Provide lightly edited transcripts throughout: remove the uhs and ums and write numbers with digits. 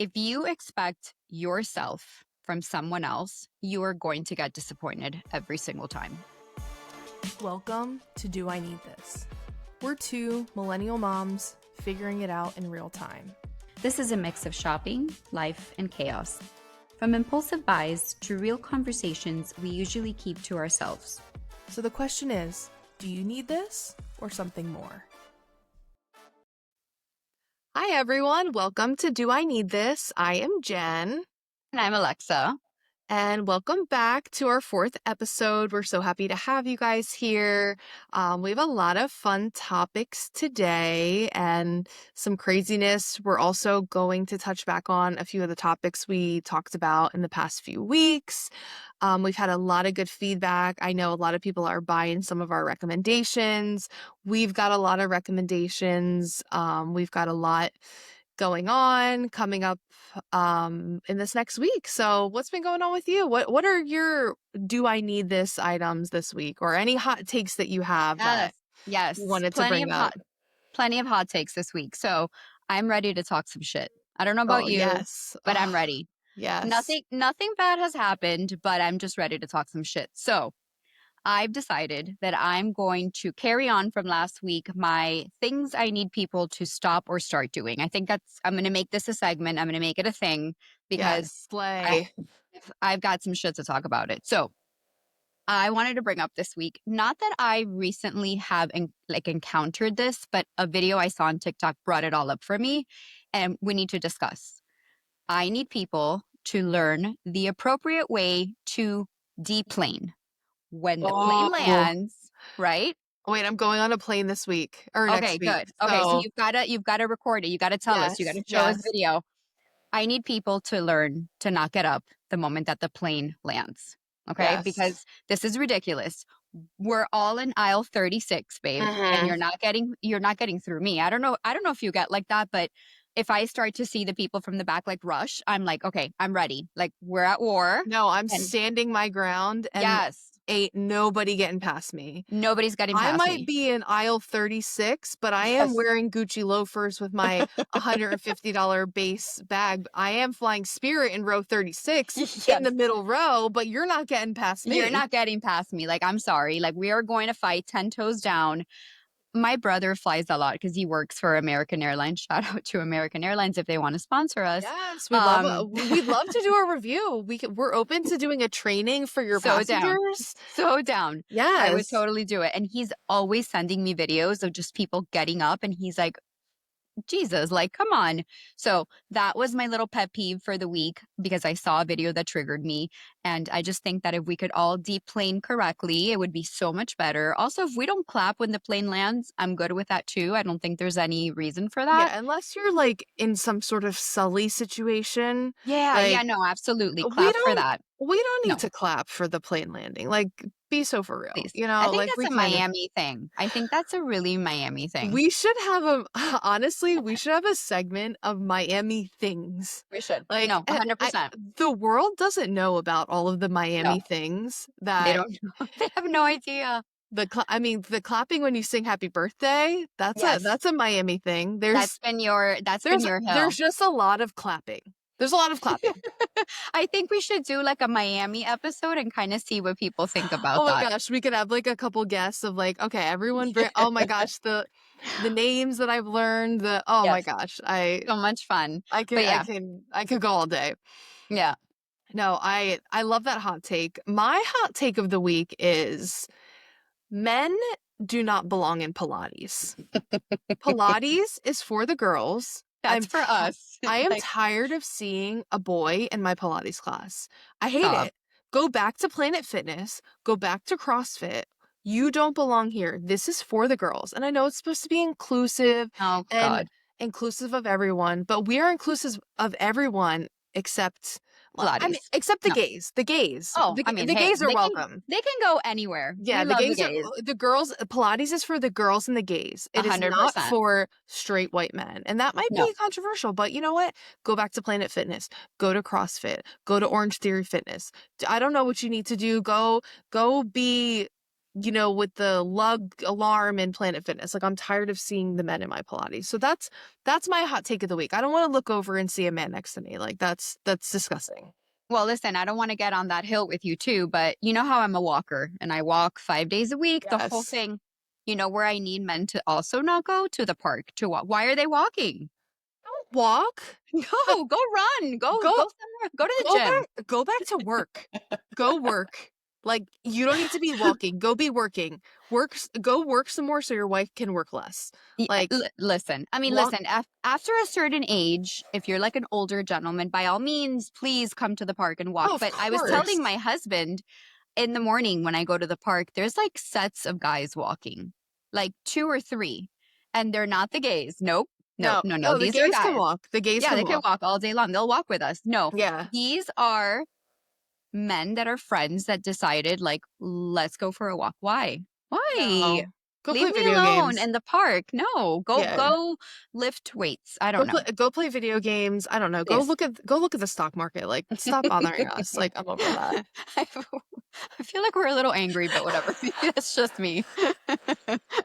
If you expect yourself from someone else, you are going to get disappointed every single time. Welcome to Do I Need This? We're two millennial moms figuring it out in real time. This is a mix of shopping, life, and chaos. From impulsive buys to real conversations we usually keep to ourselves. So the question is, do you need this or something more? Hi everyone, welcome to Do I Need This? I am Jen. And I'm Alexa. And welcome back to our fourth episode. We're so happy to have you guys here. We have a lot of fun topics today and some craziness. We're also going to touch back on a few of the topics we talked about in the past few weeks. We've had a lot of good feedback. I know a lot of people are buying some of our recommendations. We've got a lot of recommendations. We've got a lot going on coming up in this next week. So what's been going on with you? What are your do I need this items this week, or any hot takes that you have that Yes. you wanted to bring up? Plenty of hot takes this week. So I'm ready to talk some shit. I don't know about you, Yes. but I'm ready. Yes. Nothing bad has happened, but I'm just ready to talk some shit. So I've decided that I'm going to carry on from last week my things I need people to stop or start doing. I think I'm going to make this a segment. I'm going to make it a thing because Yes, slay. I've got some shit to talk about it. So I wanted to bring up this week, not that I recently have encountered this, but a video I saw on TikTok brought it all up for me, and we need to discuss. I need people to learn the appropriate way to deplane when the plane lands, right? Wait, I'm going on a plane this week or next Okay, week. good. Okay, so you've gotta record it. You gotta tell us. You gotta show us video. I need people to learn to not get up the moment that the plane lands. Okay, because this is ridiculous. We're all in aisle 36, babe, and you're not getting through me. I don't know if you get like that, but if I start to see the people from the back like rush, I'm like, okay, I'm ready. Like, we're at war. No, I'm standing my ground, and ain't nobody getting past me. Nobody's getting past me. I might be in aisle 36, but I am wearing Gucci loafers with my $150 base bag. I am flying Spirit in row 36 in the middle row, but you're not getting past me. You're not getting past me. Like, I'm sorry. Like, we are going to fight 10 toes down. My brother flies a lot because he works for American Airlines. Shout out to American Airlines if they want to sponsor us. Yes, we'd love to do a review. We're open to doing a training for your passengers. So down. Yes. I would totally do it. And he's always sending me videos of just people getting up, and he's like, Jesus, like, come on. So that was my little pet peeve for the week because I saw a video that triggered me. And I just think that if we could all deplane correctly, it would be so much better. Also, if we don't clap when the plane lands, I'm good with that too. I don't think there's any reason for that. Yeah, unless you're like in some sort of Sully situation. Yeah, no, absolutely. Clap for that. We don't need to clap for the plane landing. Like, be so for real. Please. You know, I think like that's a Miami thing. I think that's a really Miami thing. We should have honestly, we should have a segment of Miami things. We should. Like, no, 100%. The world doesn't know about all of the Miami things that they don't know. They have no idea. The clapping when you sing happy birthday, that's a Miami thing. That's been your hill. There's just a lot of clapping. There's a lot of clapping. I think we should do like a Miami episode and kind of see what people think about that. Oh my gosh, we could have like a couple guests of like, okay, everyone oh my gosh, the names that I've learned, my gosh. So much fun. I could go all day. Yeah. No, I love that hot take. My hot take of the week is men do not belong in Pilates. Pilates is for the girls. That's for us. I am tired of seeing a boy in my Pilates class. I hate it. Go back to Planet Fitness. Go back to CrossFit. You don't belong here. This is for the girls. And I know it's supposed to be inclusive and inclusive of everyone, but we are inclusive of everyone except except the gays. The gays. Oh, the gays are welcome. They can go anywhere. Yeah, the gays. The girls. Pilates is for the girls and the gays. It 100%. Is not for straight white men, and that might be controversial. But you know what? Go back to Planet Fitness. Go to CrossFit. Go to Orange Theory Fitness. I don't know what you need to do. Go be with the lug alarm in Planet Fitness. Like, I'm tired of seeing the men in my Pilates. So that's my hot take of the week. I don't want to look over and see a man next to me. Like, that's disgusting. Well, listen, I don't want to get on that hill with you too, but you know how I'm a walker and I walk 5 days a week, the whole Yes. thing. You know where I need men to also not go? To the park to walk. Why are they walking? Don't walk. No, go run. Go Go somewhere. Go to the gym. go back to work. Go work. Like, you don't need to be walking. Go be working. Go work some more so your wife can work less. Like, Listen, I mean, walk. listen, after a certain age, if you're like an older gentleman, by all means, please come to the park and walk. Oh, of But I was course. telling my husband in the morning when I go to the park, there's like sets of guys walking, like 2 or 3, and they're not the gays. Nope. Nope. No. No. Oh, the These are gays can guys. walk. The gays Yeah, can they can walk. walk all day long. They'll walk with us. No, Yeah. these are men that are friends that decided, like, let's go for a walk. Why? Why? No. Go Leave play me video alone games. in the park. No, Yeah. go lift weights. I don't know. Go play video games. I don't know. Please. Go look at the stock market. Like, stop bothering us. Like, I'm over that. I I feel like we're a little angry, but whatever. Maybe that's just me.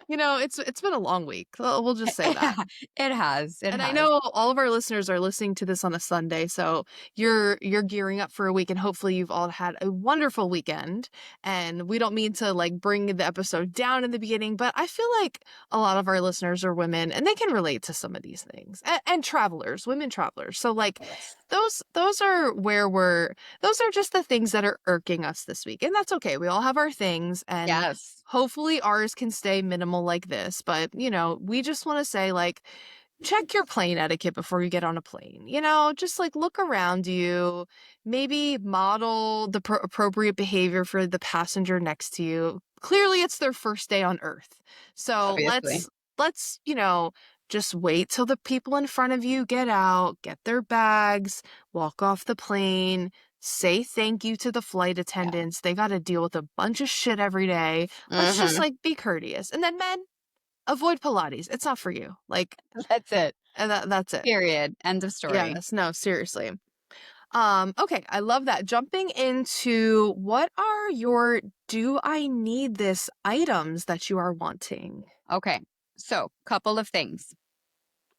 It's been a long week. We'll just say that. It has. It And I has. know all of our listeners are listening to this on a Sunday, so you're gearing up for a week, and hopefully you've all had a wonderful weekend. And we don't mean to like bring the episode down in the beginning, but I feel like a lot of our listeners are women and they can relate to some of these things. And travelers, women travelers. So like Yes. those are those are just the things that are irking us this week. And that's okay. We all have our things, and Yes. hopefully ours can stay minimal like this. But, we just want to say, like, check your plane etiquette before you get on a plane. Just like look around you, maybe model the appropriate behavior for the passenger next to you. Clearly, it's their first day on Earth. So Obviously. let's, just wait till the people in front of you get out, get their bags, walk off the plane, say thank you to the flight Yeah. attendants. They got to deal with a bunch of shit every day. Let's just like be courteous. And then men, avoid Pilates. It's not for you. Like, That's it. and that's it. Period. End of story. Yes, no, seriously. Okay, I love that. Jumping into what are your do I need this items that you are wanting? Okay. So, couple of things.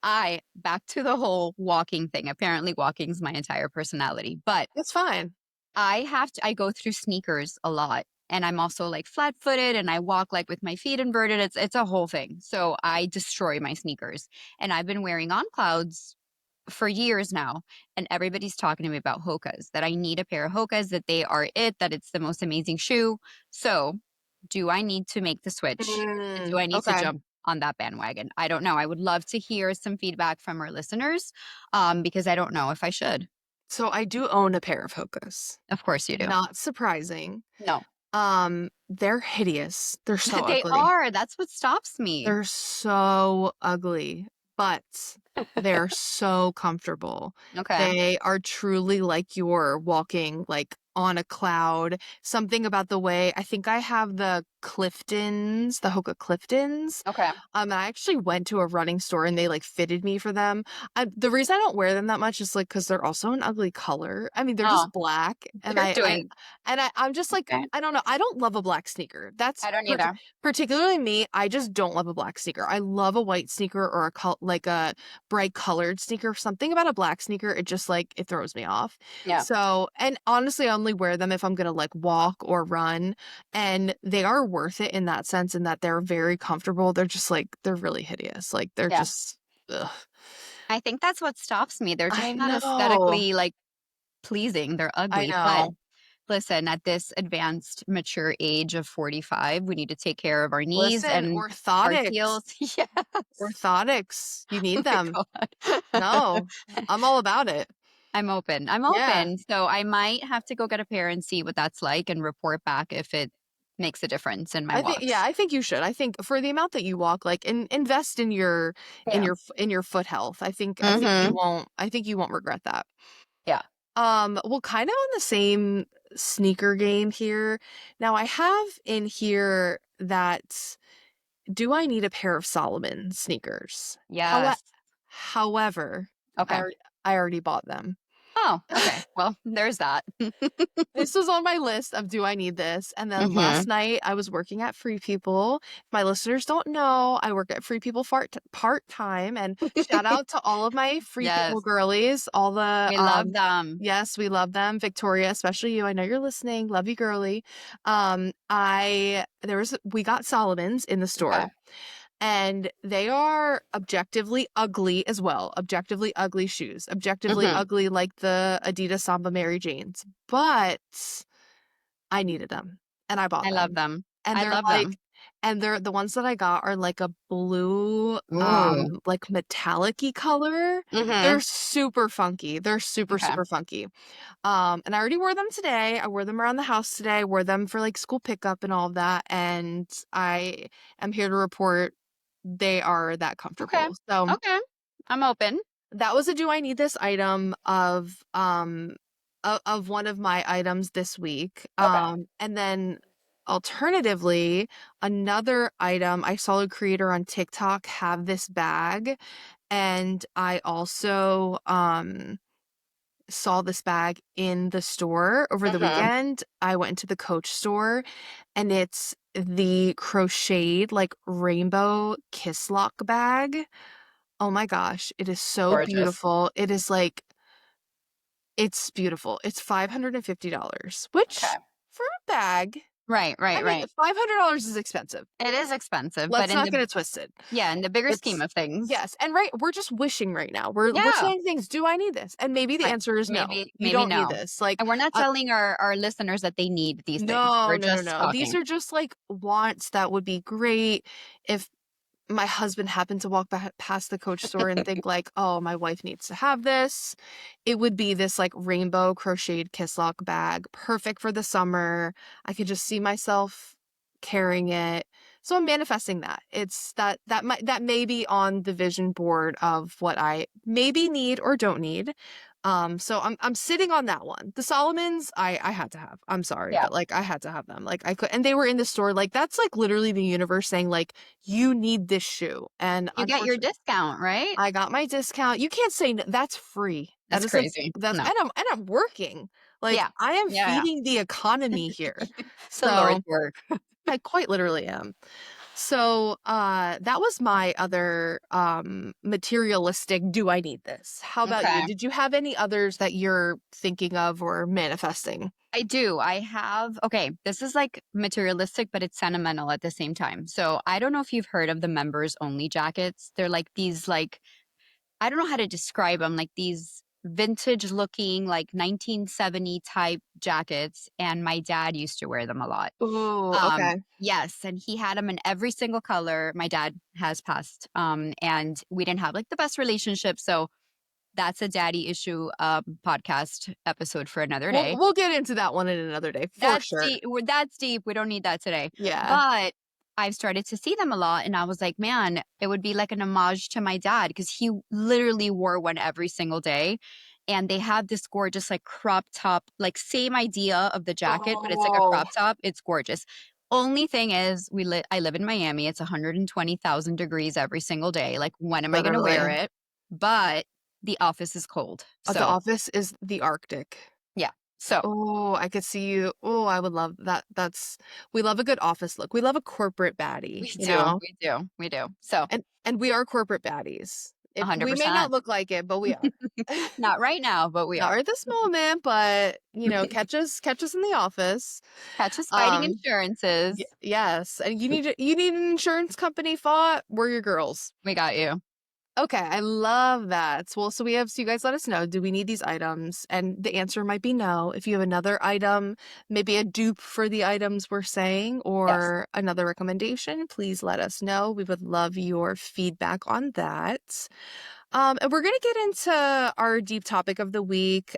Back to the whole walking thing. Apparently, walking's my entire personality, but It's fine. I go through sneakers a lot. And I'm also like flat footed and I walk like with my feet inverted. It's a whole thing. So I destroy my sneakers. And I've been wearing On Clouds for years now. And everybody's talking to me about Hokas, that I need a pair of Hokas, that they are it, that it's the most amazing shoe. So do I need to make the switch? Do I need to Okay. jump on that bandwagon? I don't know. I would love to hear some feedback from our listeners because I don't know if I should. So I do own a pair of Hokas. Of course you do. Not surprising. No. They're hideous. They're so They ugly. are. That's what stops me. They're so ugly, but they're so comfortable. Okay. They are truly like you're walking like on a cloud. Something about the way I think I have the Cliftons, the Hoka Cliftons. Okay. I actually went to a running store and they like fitted me for them. The reason I don't wear them that much is like because they're also an ugly color. I mean, they're just black, and You're doing I'm just like okay. I don't know. I don't love a black sneaker. That's I don't either. particularly me. I just don't love a black sneaker. I love a white sneaker or like a bright colored sneaker. Something about a black sneaker, it just like it throws me off. Yeah. So, and honestly, I only wear them if I'm gonna like walk or run, and they are worth it in that sense, in that they're very comfortable. They're just like they're really hideous. Like they're just. Ugh. I think that's what stops me. They're just I not know. aesthetically like pleasing. They're I ugly. But know. listen, at this advanced, mature age of 45, we need to take care of our knees Listen, and our orthotics. heels. Yes. Orthotics. You need Oh my them. God. No, I'm all about it. I'm open. Yeah. So I might have to go get a pair and see what that's like and report back if it makes a difference in my walks. I think you should. I think for the amount that you walk, like invest in your Yeah. in your foot health. I think you won't regret that. Yeah. Well, kind of on the same sneaker game here. Now I have in here that do I need a pair of Solomon sneakers? Yes. However, Okay. I already bought them. Oh, okay. Well, there's that. This was on my list of do I need this? And then Mhm. last night I was working at Free People. If my listeners don't know, I work at Free People part-time, and shout out to all of my Free People Yes. girlies, all the We love them. yes, we love them. Victoria, especially you. I know you're listening. Love you, girly. We got Solomon's in the Okay. store. And they are objectively ugly as well. Objectively ugly shoes. Objectively Mhm. ugly like the Adidas Samba Mary Janes. But I needed them and I bought I love them. them. And I they're love like them. and they're the ones that I got are like a blue, Ooh. like metallic-y color. They're Mhm. super funky. They're super, Okay. super funky. And I already wore them today. I wore them around the house today. I wore them for like school pickup and all of that. And I am here to report they are that Okay. comfortable. So Okay. I'm open. that was a do I need this item of one of my items this week. Okay. And then alternatively, another item, I saw a creator on TikTok have this bag, and I also saw this bag in the store over the Mhm. weekend. I went into the Coach store, and it's the crocheted like rainbow kiss lock bag. Oh my gosh, it is so Gorgeous. beautiful. It is like it's beautiful. It's $550, which Okay. for a bag, Right, I right, mean, right. $500 is expensive. It is expensive, but Let's in not the get it twisted. yeah, in the bigger scheme It's of things. yes, and right, we're just wishing right now. We're Yeah. saying things, "Do I need this?" And maybe the Right. answer is no. Maybe You maybe don't need no. this. Like, And we're not uh, telling our listeners that they need these things. no, We're no, no, just no. These talking. are just like wants that would be great if my husband happened to walk past the Coach store and think like, "Oh, my wife needs to have this." It would be this like rainbow crocheted kiss lock bag, perfect for the summer. I could just see myself carrying it. So I'm manifesting that. It's that may be on the vision board of what I maybe need or don't need. So I'm sitting on that one. The Solomons I had to have. I'm sorry, Yeah. but like I had to have them. Like I could, and they were in the store. Like that's like literally the universe saying like you need this shoe. And You get your unfortunately, discount, right? I got my discount. You can't say that's free. That That's isn't crazy. that's No. and I'm working. Like Yeah. I am Yeah, feeding the economy here. yeah. The So Lord's work. I quite literally am. So that was my other materialistic do I need this? How about you? Okay. Did you have any others that you're thinking of or manifesting? I do. I have okay, this is like materialistic, but it's sentimental at the same time. So I don't know if you've heard of the members only jackets. They're like these like I don't know how to describe them, like these vintage looking like 1970 type jackets, and my dad used to wear them a lot. Oh, okay. Yes, and he had them in every single color. My dad has passed, and we didn't have like the best relationship, so that's a daddy issue podcast episode for another day. We'll get into that one in another day for That's sure. deep. That's deep. We don't need that today. Yeah. But I've started to see them a lot, and I was like, man, it would be like an homage to my dad because he literally wore one every single day. And they have this gorgeous, like crop top, like same idea of the jacket, but it's like a Oh, crop top. It's gorgeous. Only thing is, I live in Miami. It's 120,000 degrees every single day. Like, when am I going to wear literally. it? But the office is cold, The so office is the Arctic. yeah. So Oh, I could see you. Oh, I would love that. We love a good office look. We love a corporate baddie, we you do, know? we do, we do. So And we are corporate baddies. We may not 100%. look like it, but we are. Not right now, but we Not are. right this moment, but you know, catch us in the office. Catch us fighting Um, insurances. yes, and you need an insurance company fought. We're your girls. We got you. Okay, I love that. Well, so you guys let us know, do we need these items? And the answer might be no. If you have another item, maybe a dupe for the items we're saying, Yes. or another recommendation, please let us know. We would love your feedback on that. And we're gonna get into our deep topic of the week.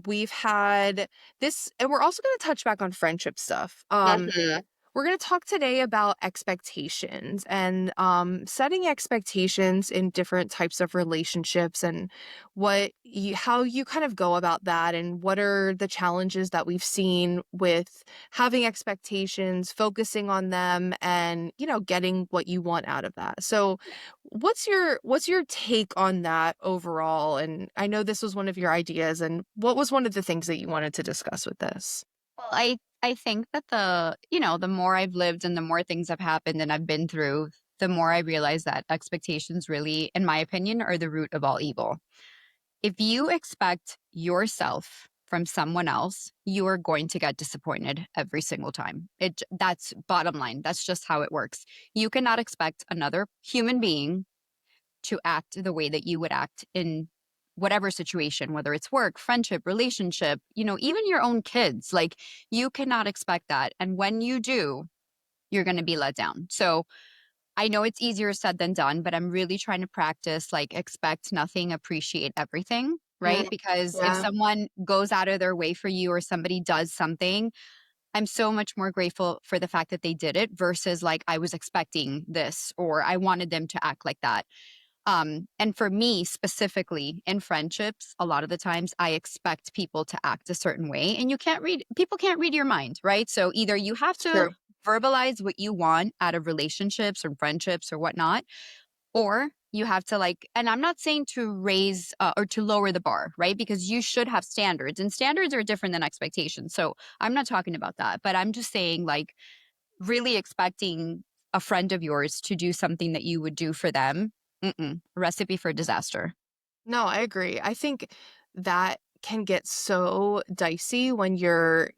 We've had this, and we're also gonna touch back on friendship stuff. Mhm. We're going to talk today about expectations and setting expectations in different types of relationships and how you kind of go about that and what are the challenges that we've seen with having expectations, focusing on them, and getting what you want out of that. So, what's your take on that overall? And I know this was one of your ideas, and what was one of the things that you wanted to discuss with this? Well, I think that the more I've lived and the more things have happened and I've been through, the more I realize that expectations really, in my opinion, are the root of all evil. If you expect yourself from someone else, you are going to get disappointed every single time. That's bottom line. That's just how it works. You cannot expect another human being to act the way that you would act in whatever situation, whether it's work, friendship, relationship, even your own kids. Like, you cannot expect that. And when you do, you're going to be let down. So I know it's easier said than done, but I'm really trying to practice like expect nothing, appreciate everything. Mm, Right. Because if yeah, someone goes out of their way for you or somebody does something, I'm so much more grateful for the fact that they did it versus like I was expecting this or I wanted them to act like that. And for me specifically in friendships, a lot of the times I expect people to act a certain way and people can't read your mind, right? So either you have it's to true. verbalize what you want out of relationships or friendships or whatnot, or you have to like, and I'm not saying to raise or to lower the bar, right? Because you should have standards and standards are different than expectations. So I'm not talking about that, but I'm just saying like really expecting a friend of yours to do something that you would do for them, recipe for disaster. No, I agree. I think that can get so dicey when you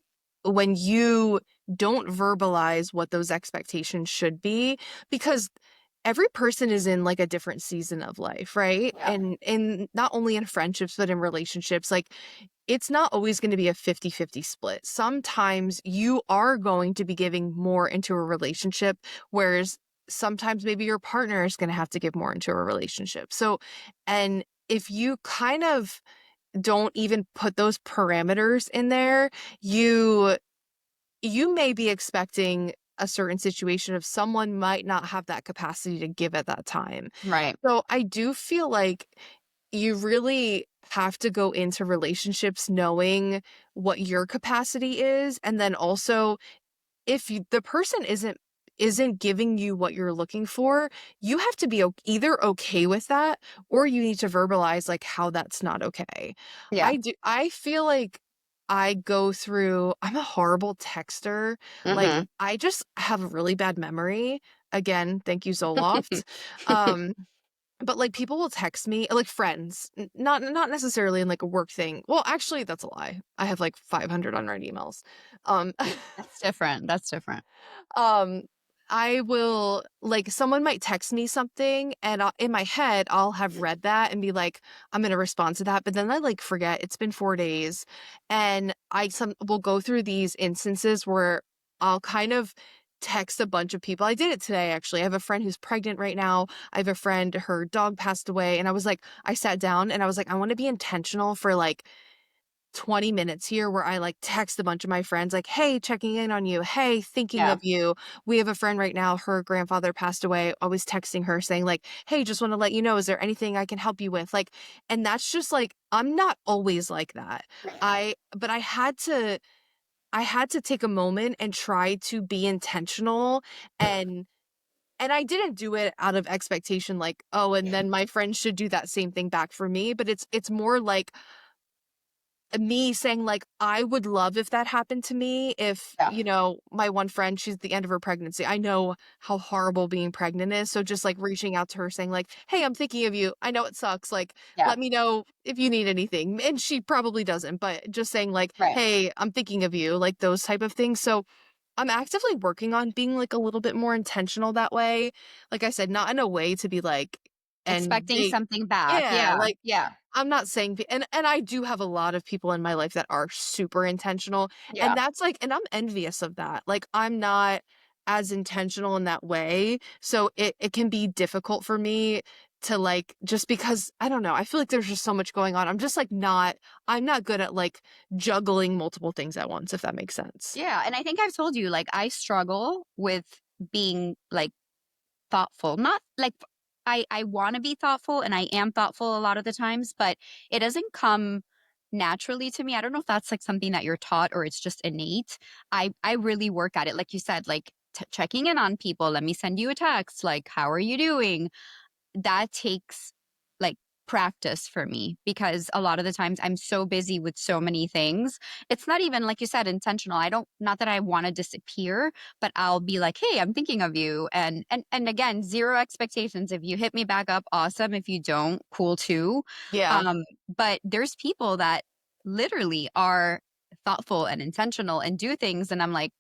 don't verbalize what those expectations should be because every person is in like a different season of life, right? Yeah. And not only in friendships but in relationships, like it's not always going to be a 50-50 split. Sometimes you are going to be giving more into a relationship, whereas sometimes maybe your partner is going to have to give more into a relationship. So, and if you kind of don't even put those parameters in there, you may be expecting a certain situation of someone might not have that capacity to give at that time. Right. So I do feel like you really have to go into relationships knowing what your capacity is, and then also if the person isn't giving you what you're looking for, you have to be either okay with that or you need to verbalize like how that's not okay. Yeah. I feel like I'm a horrible texter. Like Hmm. I just have a really bad memory. Again, thank you Zoloft. Um but, like, people will text me like, friends, not necessarily in, like, a work thing. Well, actually, that's a lie. I have, like, 500 unread emails. Um, That's different. That's different. um, I will like, someone might text me something, and in my head, I'll have read that and be like, "I'm gonna respond to that," but then I, like, forget. It's been 4 days, and I some will go through these instances where I'll kind of text a bunch of people. I did it today, actually. I have a friend who's pregnant right now. I have a friend, her dog passed away, and I sat down and I was like, "I wanna be intentional for, like, 20 minutes here where I like text a bunch of my friends like, "Hey, checking in on you. Hey, thinking Yeah. of you." We have a friend right now, her grandfather passed away. Always texting her saying like, "Hey, just want to let you know, is there anything I can help you with?" Like, and that's just like I'm not always like that. But I had to take a moment and try to be intentional and I didn't do it out of expectation like, "Oh, and then my friends should do that same thing back for me." But it's more like me saying like, "I would love if that happened to me if, Yeah. my one friend, she's at the end of her pregnancy. I know how horrible being pregnant is, so just, like, reaching out to her saying like, "Hey, I'm thinking of you. I know it sucks, like, Yeah. let me know if you need anything." And she probably doesn't, but just saying like, Right. "Hey, I'm thinking of you," like, those type of things. So, I'm actively working on being, like, a little bit more intentional that way. Like I said, not in a way to be like and Expecting they something back. yeah, Yeah. like Yeah. I'm not saying and I do have a lot of people in my life that are super intentional, and Yeah. that's like and I'm envious of that. Like, I'm not as intentional in that way, so it can be difficult for me to like, just because I don't know, I feel like there's just so much going on. I'm just like I'm not good at like juggling multiple things at once, if that makes sense. Yeah, and I think I've told you, like, I struggle with being, like, thoughtful. Not like I wanna be thoughtful, and I am thoughtful a lot of the times, but it doesn't come naturally to me. I don't know if that's, like, something that you're taught or it's just innate. I really work at it, like you said, like, checking in on people. "Let me send you a text," like, "How are you doing?" That takes like practice for me because a lot of the times I'm so busy with so many things. It's not even like you said intentional. I don't not that I want to disappear, but I'll be like, "Hey, I'm thinking of you." And again, zero expectations. If you hit me back up, awesome. If you don't, cool too. Yeah. Um but there's people that literally are thoughtful and intentional and do things and I'm like,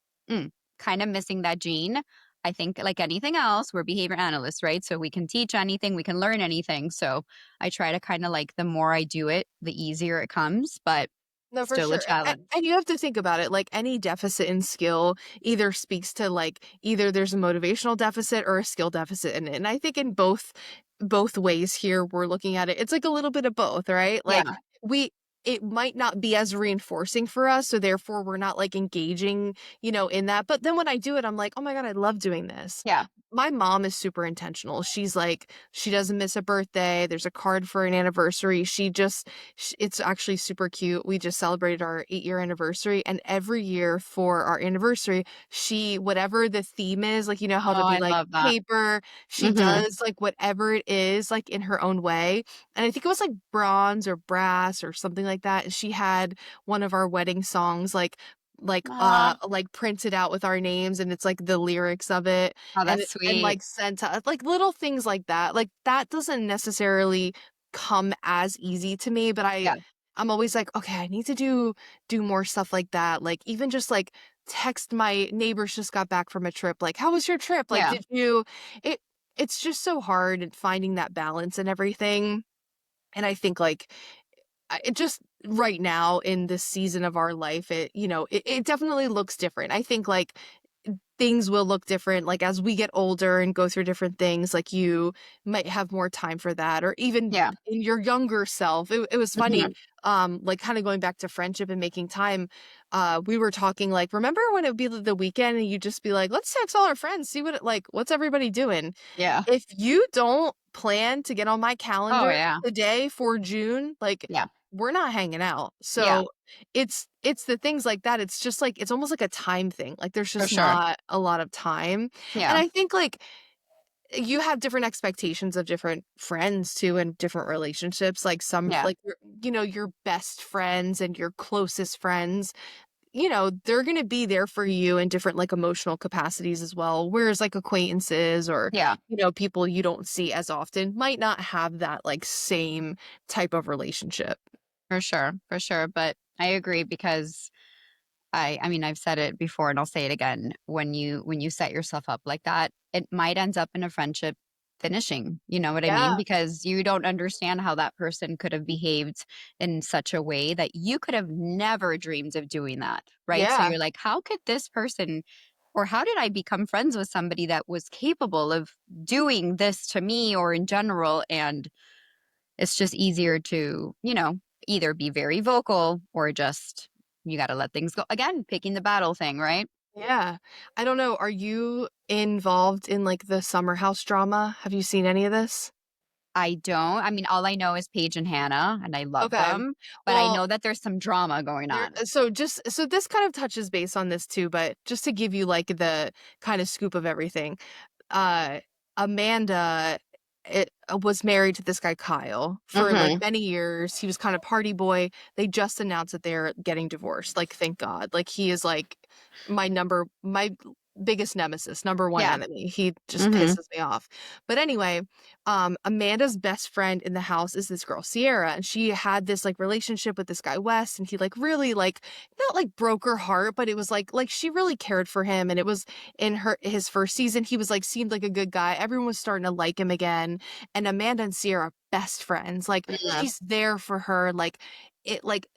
kind of missing that gene. I think like anything else, we're behavior analysts, right? So we can teach anything, we can learn anything. So I try to kind of like the more I do it, the easier it comes, but No, for still a sure. challenge. And you have to think about it. Like any deficit in skill either speaks to like either there's a motivational deficit or a skill deficit in it. And I think in both ways here we're looking at it. It's like a little bit of both, right? Like Yeah. we it might not be as reinforcing for us, so therefore we're not like engaging, in that. But then when I do it, I'm like, oh my God, I love doing this. Yeah. My mom is super intentional. She's like, she doesn't miss a birthday. There's a card for an anniversary. It's actually super cute. We just celebrated our 8-year anniversary. And every year for our anniversary, whatever the theme is, like, how Oh, to be I like love that. paper, she Hmm. does like whatever it is, like in her own way. And I think it was like bronze or brass or something like that. And she had one of our wedding songs, like printed out with our names and it's like the lyrics of it Oh, and that's and sweet. like sent to us, like little things like that. Like that doesn't necessarily come as easy to me, but Yeah. I'm always like, okay, I need to do more stuff like that. Like even just like text my neighbors just got back from a trip. Like, how was your trip? Like, Yeah. did you it it's just so hard at finding that balance and everything. And I think like it just right now in this season of our life, it definitely looks different. I think like things will look different like as we get older and go through different things, like you might have more time for that, or even Yeah. in your younger self. It was funny, Hmm. like kind of going back to friendship and making time. We were talking like, remember when it would be the weekend and you just be like, let's text all our friends, see what's everybody doing. Yeah. If you don't plan to get on my Oh, calendar yeah. today for June, like Yeah. we're not hanging out. Yeah. So it's the things like that. It's just like it's almost like a time thing. Like there's For just sure. not a lot of time. And Yeah. I think like you have different expectations of different friends too and different relationships. Like some Yeah. like your best friends and your closest friends, they're going to be there for you in different like emotional capacities as well. Whereas like acquaintances or, Yeah. people you don't see as often might not have that like same type of relationship. For sure. For sure. But I agree because I mean, I've said it before and I'll say it again. When you set yourself up like that, it might end up in a friendship finishing. You know what I mean? Yeah. Because you don't understand how that person could have behaved in such a way that you could have never dreamed of doing that. Right. So Yeah. you're like, how could this person or how did I become friends with somebody that was capable of doing this to me or in general? And it's just easier to, either be very vocal or just you got to let things go. Again, picking the battle thing, right? Yeah. I don't know. Are you involved in like the summer house drama? Have you seen any of this? I don't. I mean, all I know is Paige and Hannah, and I love Okay. them, but I Well, know that there's some drama going there on. so this kind of touches base on this too, but just to give you like the kind of scoop of everything. Uh Amanda was married to this guy Kyle for like Hmm. many years. He was kind of party boy. They just announced that they're getting divorced. Like thank God. Like he is like my biggest nemesis, number one Yeah. enemy. He just Hmm. pisses me off. But anyway, Amanda's best friend in the house is this girl Sierra, and she had this like relationship with this guy Wes, and he like really like not like broke her heart, but it was like she really cared for him, and it was in his first season. He was like seemed like a good guy. Everyone was starting to like him again, and Amanda and Sierra are best friends. Like Yeah. she's there for her, like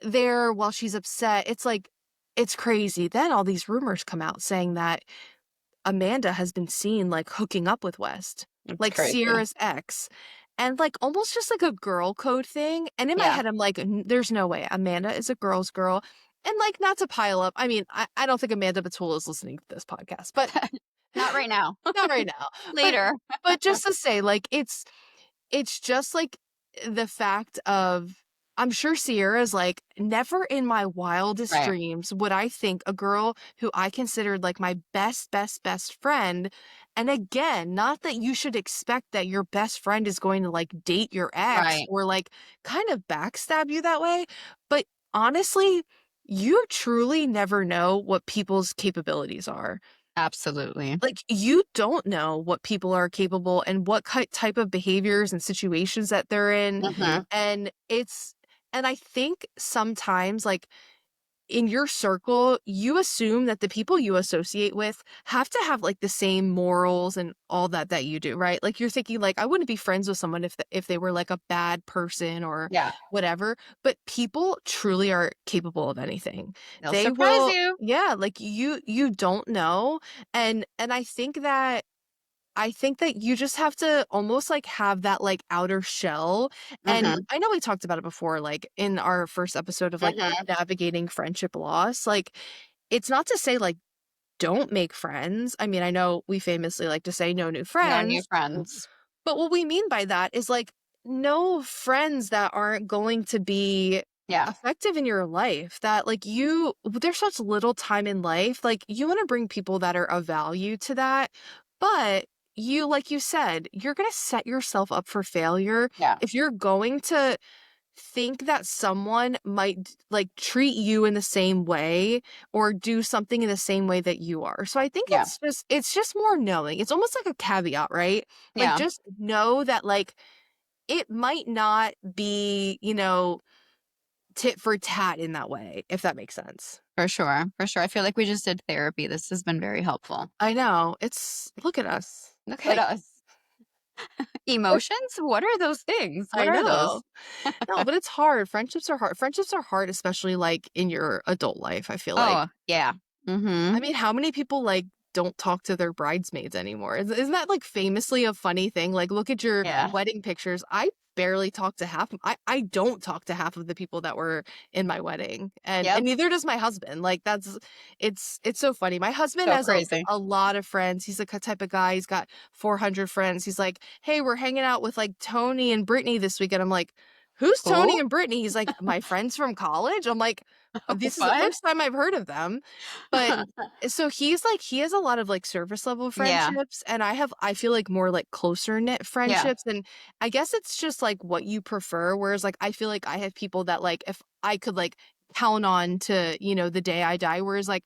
there while she's upset. It's like it's crazy. Then all these rumors come out saying that Amanda has been seen like hooking up with West, It's like crazy. Sierra's ex. and, like, almost just like a girl code thing, and in my Yeah. head, I'm like, There's no way. Amanda is a girl's girl." And, like, not to pile up, I mean, I don't think Amanda Batula is listening to this podcast, but Not right now. not right now. But Later. just to say, like, it's just, like, the fact of I'm sure Sierra's like, "Never in my wildest Right. dreams would I think a girl who I considered, like, my best, best, best friend." And again, not that you should expect that your best friend is going to, like, date your ex Right. or, like, kind of backstab you that way, but honestly, you truly never know what people's capabilities are. Absolutely. Like, you don't know what people are capable and what type of behaviors and situations that they're in, Mhm. and I think sometimes, like, in your circle, you assume that the people you associate with have to have, like, the same morals and all that you do, right? Like, you're thinking, like, "I wouldn't be friends with someone if they were, like, a bad person or Yeah. whatever," but people truly are capable of anything. They'll They surprise will you. Yeah, like, you don't know, and I think that you just have to almost, like, have that, like, outer shell, and Mhm. I know we talked about it before, like, in our first episode of, like, Mhm. navigating friendship loss, like, it's not to say, like, don't make friends. I mean, I know we famously like to say no new No new friends, friends. but what we mean by that is, like, no friends that aren't going to be Yeah. effective in your life, that, like, there's such little time in life, like, you wanna bring people that are of value to that, but like you said, you're gonna set yourself up for failure Yeah. if you're going to think that someone might like treat you in the same way or do something in the same way that you are. So I think Yeah. it's just more knowing. It's almost like a caveat, right? Like, Yeah. just know that, like, it might not be, tit for tat in that way, if that makes sense. For sure. For sure. I feel like we just did therapy. This has been very helpful. I know. Look at us. Look at Like, us. Emotions? What are those things? What I are those? know. No, but it's hard. Friendships are hard. Friendships are hard, especially, like, in your adult life, I feel like. Oh, yeah. I Mhm. mean, how many people, like, don't talk to their bridesmaids anymore? Isn't that, like, famously a funny thing? Like, look at your Yeah. wedding pictures. I barely talk to half of I don't talk to half of the people that were in my wedding, and Yep. neither does my husband. Like, it's so funny. My husband So has crazy. a lot of friends. He's the type of guy, he's got 400 friends. He's like, "Hey, we're hanging out with, like, Tony and Brittany this weekend." I'm like, "Who's Tony Who? and Brittany?" He's like, "My friends from college." I'm like, "This is the What? first time I've heard of them." But so he has a lot of, like, surface level Yeah. friendships, and I feel like more, like, closer knit Yeah. friendships, and I guess it's just, like, what you prefer, whereas, like, I feel like I have people that, like, if I could, like, count on to, the day I die, whereas, like,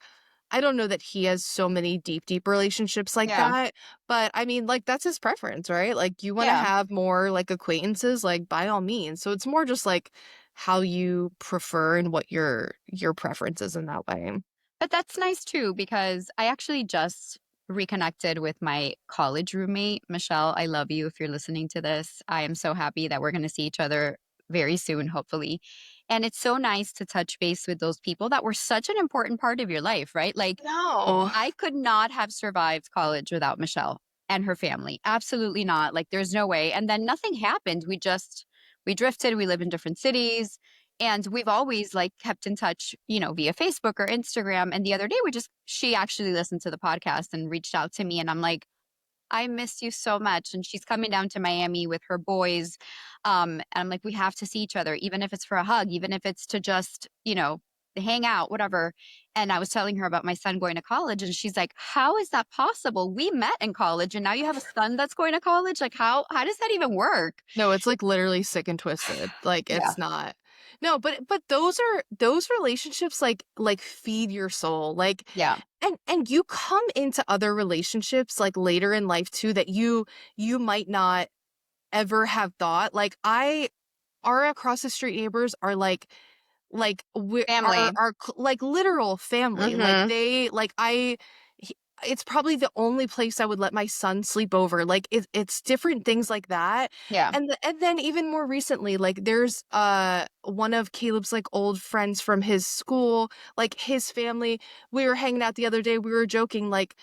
I don't know that he has so many deep, deep relationships like Yeah. that, but, I mean, like, that's his preference, right? Like, you wanna Yeah. have more, like, acquaintances, like, by all means, so it's more just, like, how you prefer and what your preference is in that way. But that's nice too because I actually just reconnected with my college roommate, Michelle. I love you if you're listening to this. I am so happy that we're going to see each other very soon, hopefully. And it's so nice to touch base with those people that were such an important part of your life, right? Like, No. I could not have survived college without Michelle and her family. Absolutely not. Like, there's no way. And then nothing happened. We drifted, we live in different cities. And we've always like kept in touch, via Facebook or Instagram. And the other day she actually listened to the podcast and reached out to me. And I'm like, I miss you so much. And she's coming down to Miami with her boys. And I'm like, we have to see each other, even if it's for a hug, even if it's to just, hang out, whatever. And I was telling her about my son going to college. And she's like, how is that possible? We met in college and now you have a son that's going to college. Like, how does that even work? No, it's, like, literally sick and twisted, like, Yeah. it's not. No, but those relationships, feed your soul, like, Yeah. and you come into other relationships, like, later in life too that you might not ever have thought, like, our across the street neighbors are, we Family. like, literal family, like, Hmm. they like, he it's probably the only place I would let my son sleep over, like, it's different things like that, Yeah. and then even more recently, like, there's, one of Caleb's, like, old friends from his school, like, his family, we were hanging out the other day, we were joking, like,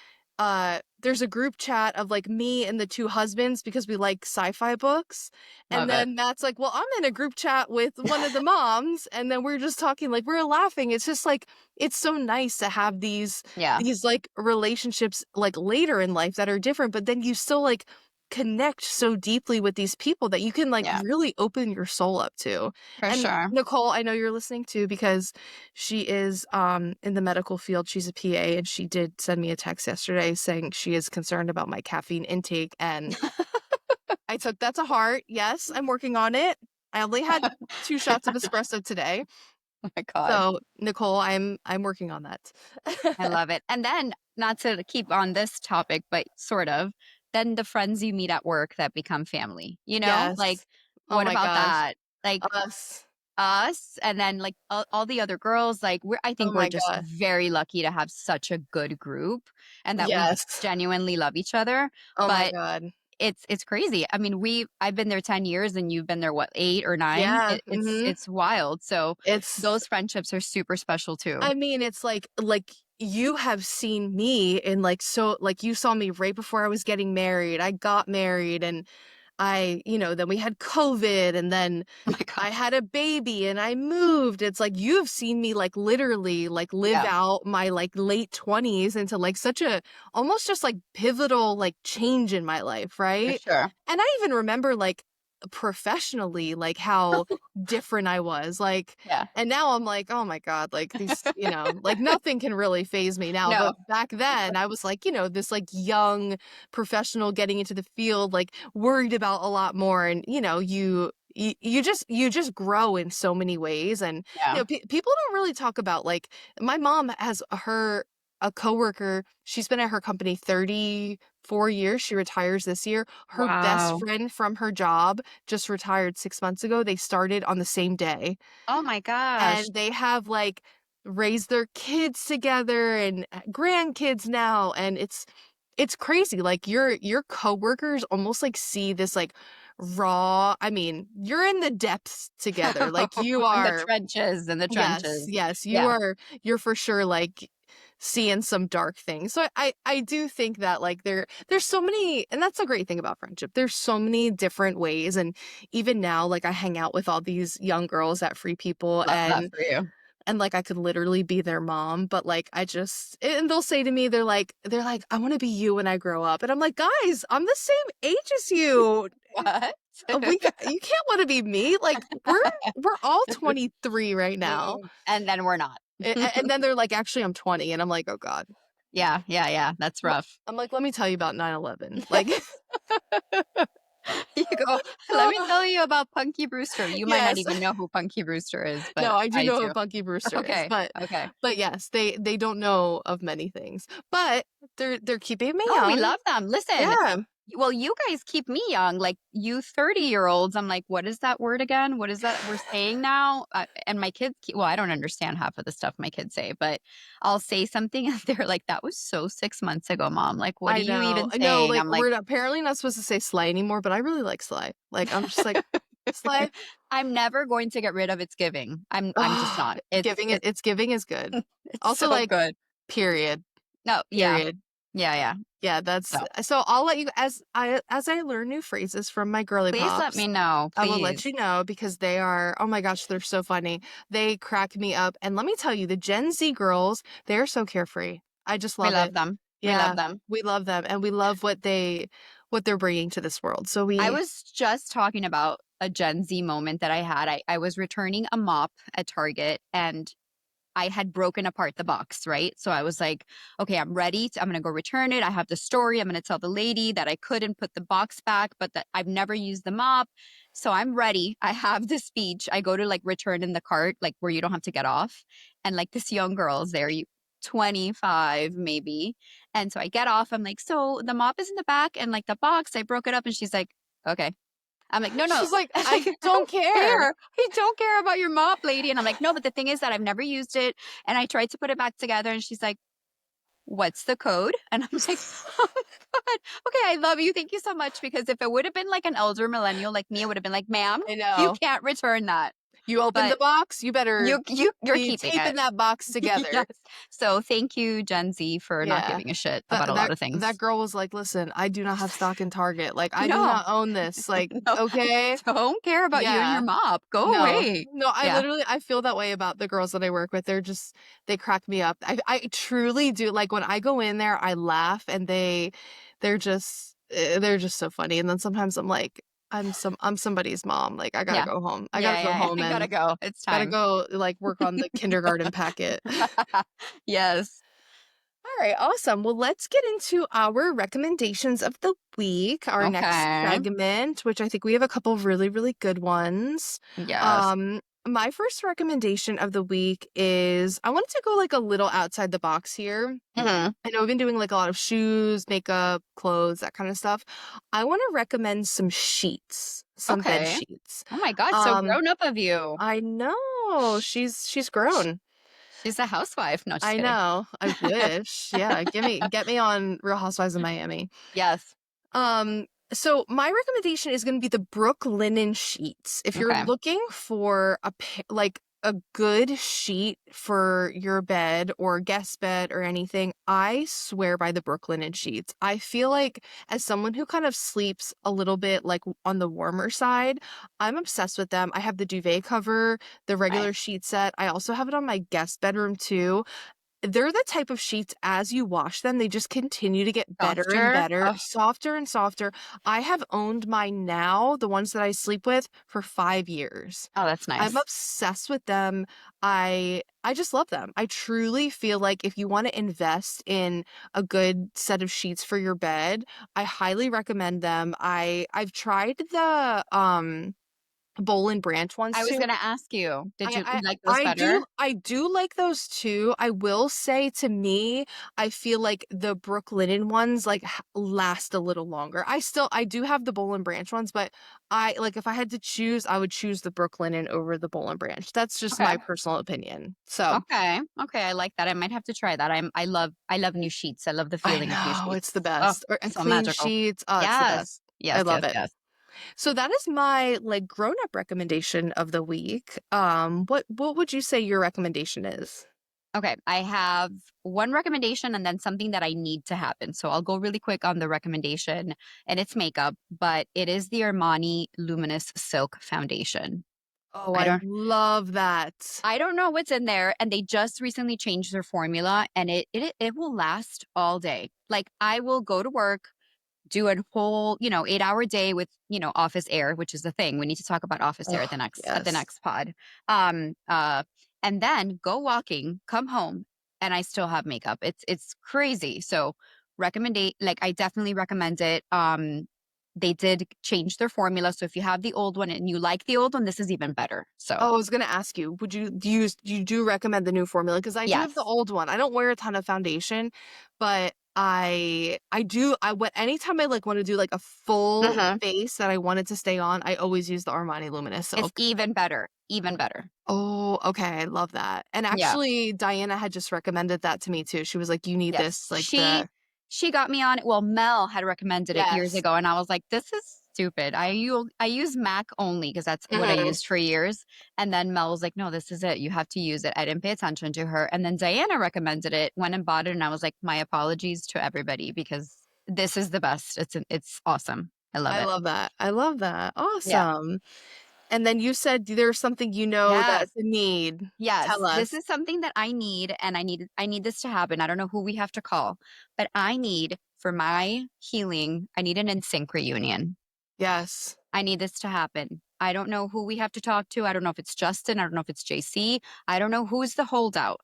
there's a group chat of like me and the two husbands because we like sci-fi books. And Love it. then Matt's like, well, I'm in a group chat with one of the moms. And then we're just talking, like we're laughing. It's just like, it's so nice to have Yeah. these like relationships like later in life that are different, but then you still like connect so deeply with these people that you can like Yeah. really open your soul up to. For And sure. Nicole, I know you're listening too because she is in the medical field. She's a PA, and she did send me a text yesterday saying she is concerned about my caffeine intake, and I took that to heart. Yes, I'm working on it. I only had 2 shots of espresso today. Oh my God. So, Nicole, I'm working on that. I love it. And then, not to keep on this topic, but sort of, then the friends you meet at work that become family, like, Yes. Oh what my about gosh. that? Like Us. us, and then like all the other girls, like I Oh think we're my just god. very lucky to have such a good group and that we Yes. genuinely love each other. Oh my But god. it's crazy. I mean, I've been there 10 years and you've been there what, 8 or 9? Yeah. It's wild. So It's those friendships are super special too. I mean, it's like you have seen me in like so like you saw me right before I was getting married. I got married, and then we had COVID, and then Oh my I God. had a baby and I moved. It's like you've seen me like literally like live Yeah, out my like late 20s into like such a almost just like pivotal like change in my life, for right? sure. And I even remember like professionally like how different I was. Like Yeah. and now I'm like, oh my God, like these, like nothing can really phase me now. No. But back then I was like, this like young professional getting into the field, like worried about a lot more. And, you just grow in so many ways. And, Yeah. people don't really talk about like my mom has a coworker. She's been at her company 34 years. She retires this year. Her best Wow. friend from her job just retired 6 months ago. They started on the same day, Oh my gosh. and they have like raised their kids together and grandkids now, and it's crazy. Like your coworkers almost like see this like raw, I mean, you're in the depths together. Like you In the are. trenches, in the Yes, trenches. yes, Yeah. you're for sure like seeing some dark things. So I do think that like there's so many, and that's a great thing about friendship. There's so many different ways, and even now like I hang out with all these young girls at Free People, Love that for you. and like I could literally be their mom, but like and they'll say to me, they're like, I want to be you when I grow up. And I'm like, guys, I'm the same age as you. What? You can't want to be me. Like we're all 23 right now. And then we're not. And then they're like, actually, I'm 20. And I'm like, oh God. Yeah, yeah, yeah. That's rough. I'm like, let me tell you about 9/11. Like, You go, let me tell you about Punky Brewster. You might not yes. even know who Punky Brewster is, No, but I do I know do. who Punky Brewster is, Okay. Okay. but yes, they don't know of many things. But they're keeping me Oh, we young. love them. Listen, Yeah. well, you guys keep me young, like you 30-year-olds. I'm like, what is that word again? What is that we're saying now? And my kids, well, I don't understand half of the stuff my kids say, but I'll say something and they're like, that was so 6 months ago, Mom. Like, what are I you know. even I know, saying? like, I'm like, we're apparently not supposed to say Slay anymore, but I really like Slay. Like, I'm just like, Slay. I'm never going to get rid of its giving. I'm just Oh, not. It's it's giving is good. it's Also, so like, good. period. No, yeah. Period. Yeah, yeah. Yeah, that's So so I'll let you as I learn new phrases from my girly please let pops. me know. I will let Please. you know because they are, oh my gosh, they're so funny. They crack me up. And let me tell you, the Gen Z girls, they're so carefree. I just We love love it. them. We love Yeah, them. we love them, and we love what they're bringing to this world. So I we was just talking about a Gen Z moment that I had. I was returning a mop at Target and I had broken apart the box, right? So I was like, okay, I'm ready. I'm going to go return it. I have the story. I'm going to tell the lady that I couldn't put the box back, but that I've never used the mop. So I'm ready. I have the speech. I go to like return in the cart, like where you don't have to get off. And like this young girl's there, 25 maybe. And so I get off. I'm like, so the mop is in the back and like the box, I broke it up. And she's like, okay. I'm like, no, no. she's like, I I don't care. care. I don't care about your mop, lady. And I'm like, no, but the thing is that I've never used it. And I tried to put it back together. And she's like, what's the code? And I'm like, oh my God. Okay, I love you. Thank you so much. Because if it would have been like an elder millennial like me, it would have been like, ma'am, I you know. can't return that. You open the But box, you better you're be keeping taping it. that box together. Yes. So thank you, Gen Z, for not Yeah. giving a shit about That a lot that of that things. girl was like, "Listen, I do not have stock in Target. Like, I do No, not own this. Like, no, I okay?" don't care about you and your Yeah. mop. Go No. away. No, Yeah. I feel that way about the girls that I work with. They crack me up. I truly do. Like, when I go in there, I laugh and they're just so funny. And then sometimes I'm like, I'm somebody's mom. Like, I gotta Yeah. go home. I gotta Yeah, go yeah, home yeah. Gotta and go. It's gotta time. go, like, work on the kindergarten packet. Yes. All right, awesome. Well, let's get into our recommendations of the week, our next Okay. segment, which I think we have a couple of really, really good ones. Yes. My first recommendation of the week is I wanted to go like a little outside the box here. Mhm. I know I've been doing like a lot of shoes, makeup, clothes, that kind of stuff. I want to recommend some sheets, some bed Okay. sheets. Oh my god, so Um, grown up of you. I know she's grown. She's a housewife. No, just I kidding. know. I wish. Yeah, get me on Real Housewives of Miami. Yes. Um, so my recommendation is going to be the Brook linen sheets. If you're Okay. looking for like a good sheet for your bed or guest bed or anything, I swear by the Brook linen sheets. I feel like as someone who kind of sleeps a little bit like on the warmer side, I'm obsessed with them. I have the duvet cover, the regular Nice. sheet set. I also have it on my guest bedroom too. They're the type of sheets as you wash them, they just continue to get better and Softer. better, Oh, softer and softer. I have owned mine now, the ones that I sleep with, for 5 years. oh, that's I'm nice. obsessed with them. I just love them. I truly feel like if you want to invest in a good set of sheets for your bed, I highly recommend them. I've tried the Boll and Branch ones I was too. gonna ask you, did I you I like those better? I do like those too. I will say to me, I feel like the Brook Linen ones like last a little longer. I do have the Boll and Branch ones, but I like if I had to choose, I would choose the Brook Linen over the Boll and Branch. That's just Okay. my personal opinion. So, Okay. Okay, I like that. I might have to try that. I love new sheets. I love the I feeling of new know it's the sheets. Oh, best. And so clean magical. sheets. Oh, it's the Yes. best. I Yes, love yes, it. yes. So that is my like grown-up recommendation of the week. What would you say your recommendation is? Okay, I have one recommendation and then something that I need to happen. So I'll go really quick on the recommendation, and it's makeup, but it is the Armani Luminous Silk Foundation. Oh, I I don't love that. I don't know what's in there, and they just recently changed their formula, and it will last all day. Like, I will go to work, do a whole, 8-hour day with, office air, which is the thing. We need to talk about office air Oh, at the yes. next pod. Um, uh, and then go walking, come home, and I still have makeup. It's crazy. So I definitely recommend it. They did change their formula. So if you have the old one and you like the old one, this is even better. So Oh, I was gonna ask you, you do recommend the new formula? Because I do have the yes. old one. I don't wear a ton of foundation, but I do anytime I like want to do like a full Mhm. face that I wanted to stay on, I always use the Armani Luminous It's Silk. even better. Even better. Oh, okay. I love that. And Yeah. actually, Diana had just recommended that to me too. She was like, "You need Yes. this." Like the She got me on it. Well, Mel had recommended it years yes. ago, and I was like, "This is stupid." I use MAC only because that's what I Mhm. used for years. And then Mel was like, "No, this is it. You have to use it." I didn't pay attention to her. And then Diana recommended it, went and bought it, and I was like, "My apologies to everybody because this is the best. It's awesome. I love I it." love that. I love that. Yeah. Awesome. And then you said there's something you know Yes. that's a need. Yes, Tell this us. is something that I need, and I need this to happen. I don't know who we have to call, but I need for my healing, I need an NSYNC reunion. Yes. I need this to happen. I don't know who we have to talk to. I don't know if it's Justin. I don't know if it's JC. I don't know who's the holdout,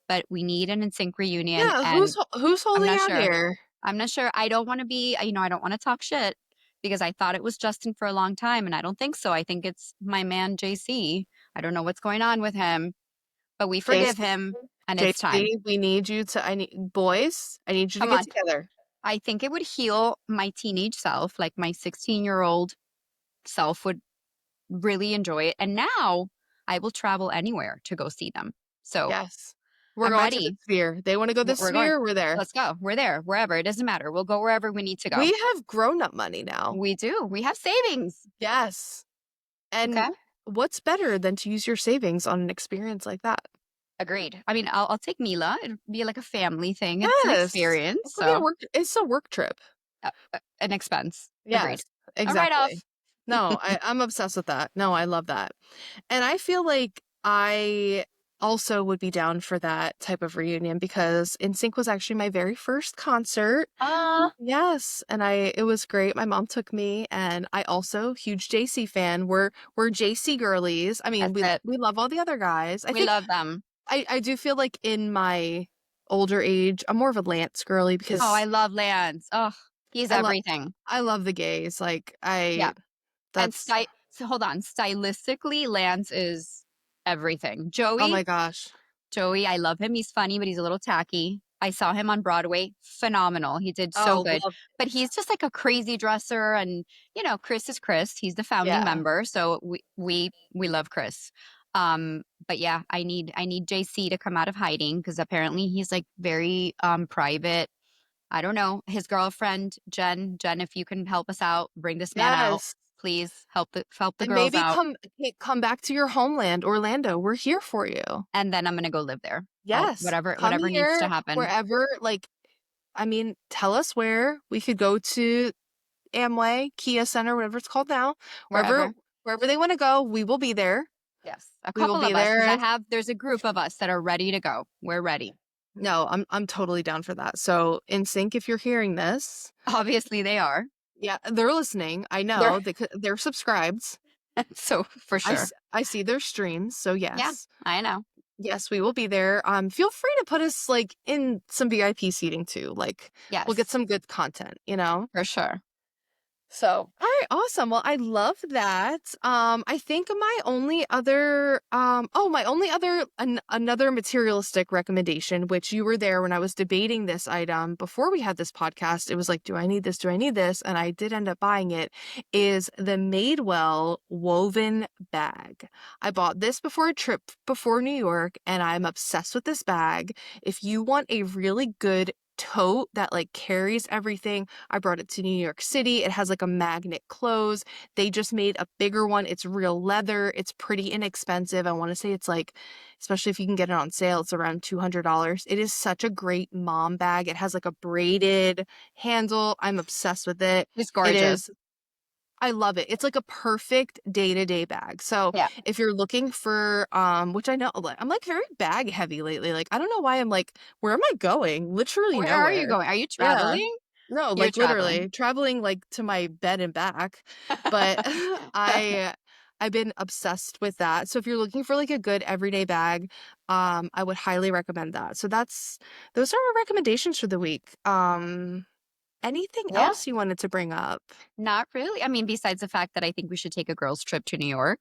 but we need an NSYNC reunion, Yeah, and who's I'm holding not out sure. here? I'm not sure. I don't want to be, I don't want to talk shit because I thought it was Justin for a long time, and I don't think so. I think it's my man JC. I don't know what's going on with him, but we forgive JC, him, and it's time. JC, we need you to boys, I need you to Come get on. together. I think it would heal my teenage self, like my 16-year-old self would really enjoy it. And now I will travel anywhere to go see them. So Yes. We're I'm going to the ready. Sphere. They want to go to the We're going. Sphere, we're there. Let's go. We're there, wherever. It doesn't matter. We'll go wherever we need to go. We have grown-up money now. We do. We have savings. Yes. And Okay. what's better than to use your savings on an experience like that? Agreed. I mean, I'll take Mila. It'd be like a family thing. It's an Yes. experience, It could be a so work it's a work trip. an expense. Agreed. Yes, A write off. exactly. No, I'm obsessed with that. No, I love that. And I feel like I also would be down for that type of reunion because NSYNC was actually my very first concert. Yes, and it was great. My mom took me, and I also huge JC fan. We're JC girlies. I mean, That's we it. we love all the other guys. I We think love them. I do feel like in my older age, I'm more of a Lance girly Oh, I because love Lance. Oh, he's I love everything. I love the gays. Like Yeah. And that's so hold on. Stylistically, Lance is everything. oh my Joey, gosh. I love him. He's funny, but he's a little tacky. I saw him on Broadway. Phenomenal. He did so Oh, good. love But he's just like a crazy dresser. And, Chris is Chris. He's the founding yeah. member. So we love Chris. But yeah, I need JC to come out of hiding because apparently he's like very private. I don't know. His girlfriend, Jen, if you can help us out, bring this man out. Yes. Please help the And girls maybe out. come back to your homeland, Orlando. We're here for you. And then I'm gonna go live there. Oh, Yes. Come whatever needs to here happen. wherever like I mean, tell us where we could go to Amway, Kia Center, whatever it's called now. Wherever Wherever. wherever they want to go, we will be there. Yes. A We will couple be of us, because there. there's a group of us that are ready to go. We're ready. No, I'm totally down for that. So, in sync, if you're hearing this, Obviously they are. yeah, they're listening. I They're know they're subscribed. so for sure. I see their streams. So Yeah, yes, I know. yes, we will be there. Feel free to put us like in some VIP seating too. Like we'll get Yes, some good content. You know. for sure. So, all right, awesome. Well, I love that. I think my only other another materialistic recommendation, which you were there when I was debating this item before we had this podcast. It was like, do I need this? Do I need this? And I did end up buying it, is the Madewell woven bag. I bought this before a trip before New York, and I'm obsessed with this bag. If you want a really good tote that like carries everything, I brought it to New York City. It has like a magnet close. They just made a bigger one. It's real leather. It's pretty inexpensive. I want to say it's like, especially if you can get it on sale, it's around $200. It is such a great mom bag. It has like a braided handle. I'm obsessed with it. It's It gorgeous. is I love it. It's like a perfect day-to-day bag. So Yeah. if you're looking for which I know like I'm like very bag heavy lately. Like I don't know why I'm like, where am I going? Literally Where are you nowhere. going? Are you Yeah. traveling? No, You're like traveling. literally traveling like to my bed and back. But I've been obsessed with that. So if you're looking for like a good everyday bag, I would highly recommend that. So those are our recommendations for the week. Anything Yeah. else you wanted to bring up? Not really. I mean, besides the fact that I think we should take a girls' trip to New York.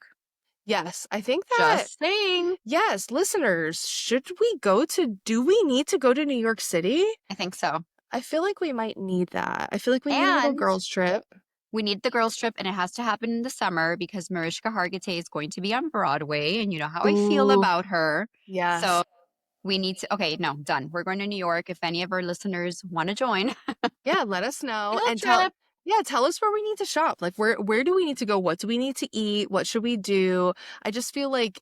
Yes, I think that Just saying. yes, listeners, do we need to go to New York City? I think so. I feel like we might need that. I feel like we need a little And girls trip. we need the girls' trip, and it has to happen in the summer because Mariska Hargitay is going to be on Broadway, and you know how I feel Ooh, about her. So yes. we need to. Okay, no, done. We're going to New York. If any of our listeners want to join, Yeah, let us know field and trip. tell us where we need to shop. Like where do we need to go? What do we need to eat? What should we do? I just feel like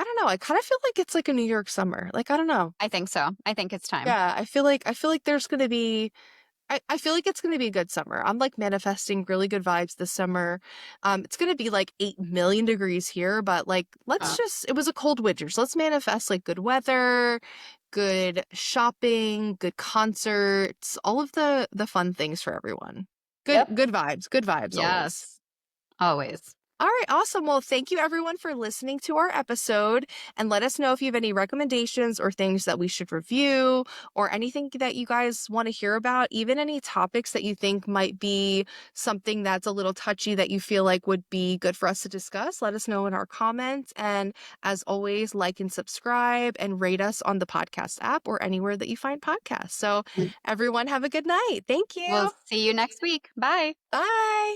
I don't know. I kind of feel like it's like a New York summer. Like I don't know. I think so. I think it's time. Yeah, I feel like there's going to be I feel like it's going to be a good summer. I'm like manifesting really good vibes this summer. It's going to be like 8 million degrees here, but like Uh, it was a cold winter. So let's manifest like good weather, good shopping, good concerts, all of the fun things for everyone. yep. Good vibes always. Yes. Always. All right, awesome. Well, thank you everyone for listening to our episode. And let us know if you have any recommendations or things that we should review or anything that you guys want to hear about, even any topics that you think might be something that's a little touchy that you feel like would be good for us to discuss. Let us know in our comments. And as always, like and subscribe and rate us on the podcast app or anywhere that you find podcasts. So, everyone, have a good night. Thank We'll you. see you next week. Bye. Bye.